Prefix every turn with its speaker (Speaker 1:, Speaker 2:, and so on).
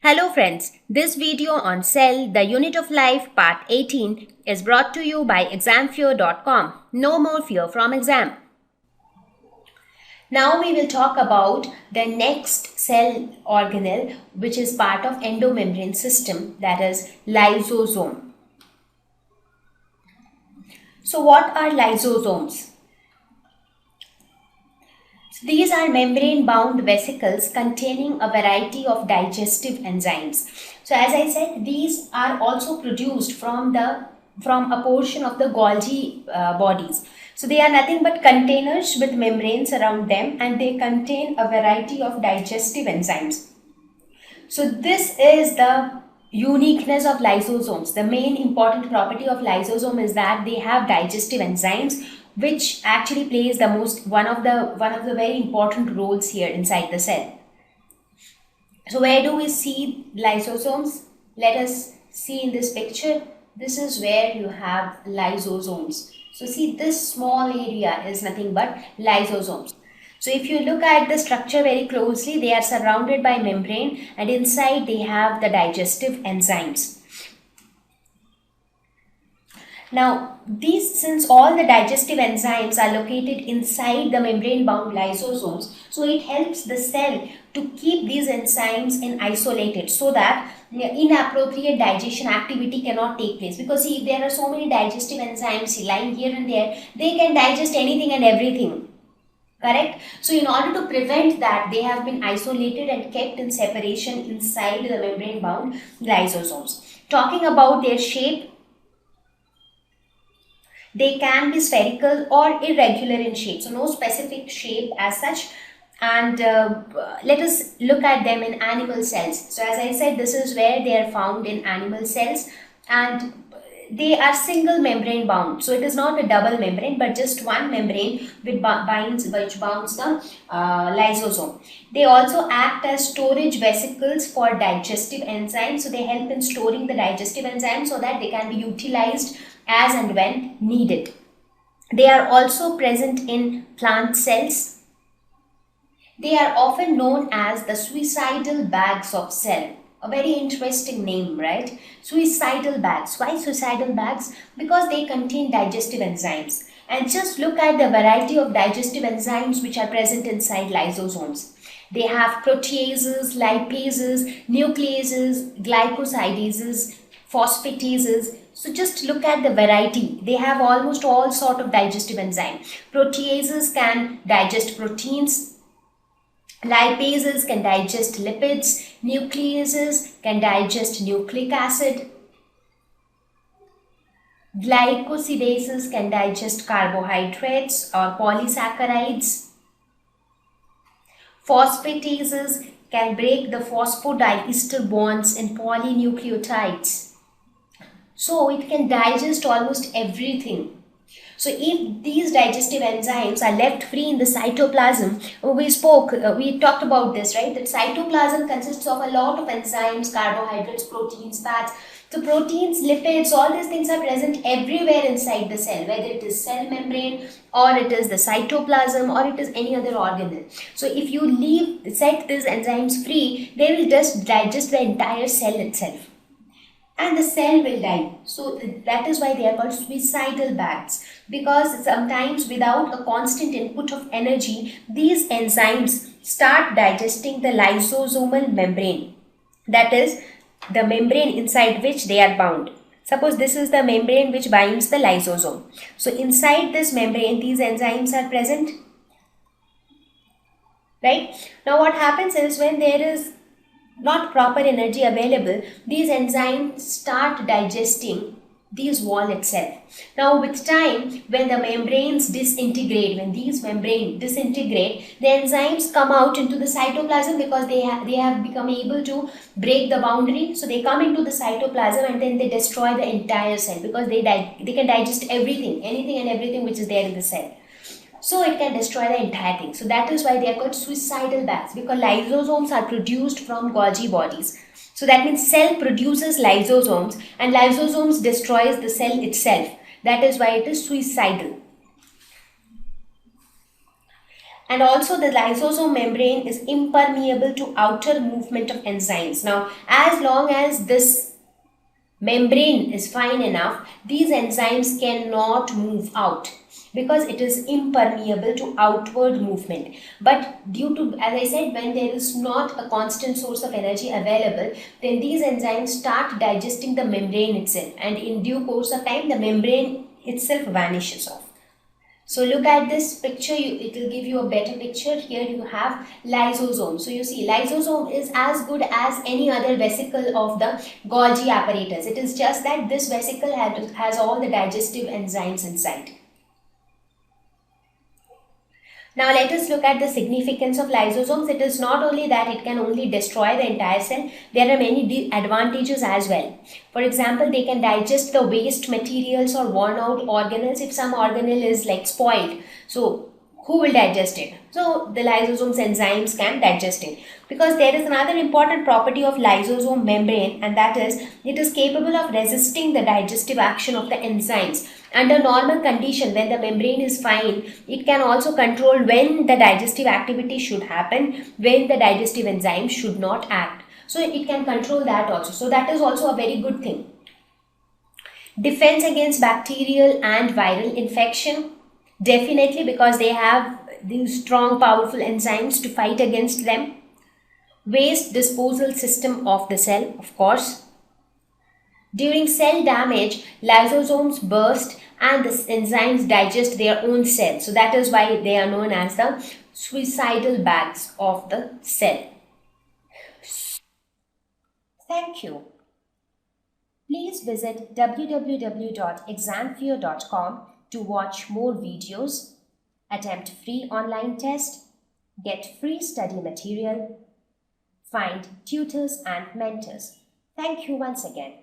Speaker 1: Hello friends, this video on Cell, the Unit of Life Part 18 is brought to you by examfear.com. No more fear from exam. Now we will talk about the next cell organelle which is part of endomembrane system, that is lysosome. So what are lysosomes? These are membrane-bound vesicles containing a variety of digestive enzymes. So as I said, these are also produced from a portion of the Golgi bodies. So they are nothing but containers with membranes around them, and they contain a variety of digestive enzymes. So this is the uniqueness of lysosomes. The main important property of lysosome is that they have digestive enzymes, which actually plays the one of the very important roles here inside the cell. So where do we see lysosomes? Let us see in this picture. This is where you have lysosomes. So see, this small area is nothing but lysosomes. So if you look at the structure very closely, they are surrounded by membrane, and inside they have the digestive enzymes. Now, since all the digestive enzymes are located inside the membrane-bound lysosomes, so it helps the cell to keep these enzymes isolated so that inappropriate digestion activity cannot take place. Because see, if there are so many digestive enzymes lying here and there, they can digest anything and everything. Correct? So in order to prevent that, they have been isolated and kept in separation inside the membrane-bound lysosomes. Talking about their shape, they can be spherical or irregular in shape. So no specific shape as such. And let us look at them in animal cells. So as I said, this is where they are found in animal cells, and they are single membrane bound. So it is not a double membrane, but just one membrane which bounds the lysosome. They also act as storage vesicles for digestive enzymes. So they help in storing the digestive enzymes so that they can be utilized as and when needed. They are also present in plant cells. They are often known as the suicidal bags of cell. A very interesting name, right? Suicidal bags. Why suicidal bags? Because they contain digestive enzymes. And just look at the variety of digestive enzymes which are present inside lysosomes. They have proteases, lipases, nucleases, glycosidases, phosphatases. So just look at the variety. They have almost all sort of digestive enzyme. Proteases can digest proteins. Lipases can digest lipids. Nucleases can digest nucleic acid. Glycosidases can digest carbohydrates or polysaccharides. Phosphatases can break the phosphodiester bonds in polynucleotides. So it can digest almost everything. So if these digestive enzymes are left free in the cytoplasm, we talked about this, right? That cytoplasm consists of a lot of enzymes, carbohydrates, proteins, fats. So proteins, lipids, all these things are present everywhere inside the cell, whether it is cell membrane or it is the cytoplasm or it is any other organelle. So if you set these enzymes free, they will just digest the entire cell itself, and the cell will die. So that is why they are called suicidal bags, because sometimes without a constant input of energy, these enzymes start digesting the lysosomal membrane, that is the membrane inside which they are bound. Suppose this is the membrane which binds the lysosome. So inside this membrane, these enzymes are present, right? Now what happens is, when there is not proper energy available, these enzymes start digesting these wall itself. Now with time, when the membranes disintegrate, the enzymes come out into the cytoplasm, because they have become able to break the boundary. So they come into the cytoplasm and then they destroy the entire cell, because they can digest everything, anything and everything which is there in the cell. So it can destroy the entire thing. So that is why they are called suicidal bags, because lysosomes are produced from Golgi bodies. So that means cell produces lysosomes and lysosomes destroys the cell itself. That is why it is suicidal. And also the lysosome membrane is impermeable to outer movement of enzymes. Now, as long as this membrane is fine enough, these enzymes cannot move out because it is impermeable to outward movement. But due to, as I said, when there is not a constant source of energy available, then these enzymes start digesting the membrane itself, and in due course of time the membrane itself vanishes off. So look at this picture, it will give you a better picture. Here you have lysosome. So you see lysosome is as good as any other vesicle of the Golgi apparatus. It is just that this vesicle has all the digestive enzymes inside. Now let us look at the significance of lysosomes. It is not only that it can only destroy the entire cell, there are many advantages as well. For example, they can digest the waste materials or worn out organelles if some organelle is like spoiled. So who will digest it? So the lysosome's enzymes can digest it. Because there is another important property of lysosome membrane, and that is it is capable of resisting the digestive action of the enzymes. Under normal condition, when the membrane is fine, it can also control when the digestive activity should happen, when the digestive enzymes should not act. So it can control that also. So that is also a very good thing. Defense against bacterial and viral infection. Definitely, because they have these strong powerful enzymes to fight against them. Waste disposal system of the cell, of course. During cell damage, lysosomes burst and the enzymes digest their own cells. So that is why they are known as the suicidal bags of the cell. Thank you. Please visit www.examfear.com to watch more videos, attempt free online test, get free study material, find tutors and mentors. Thank you once again.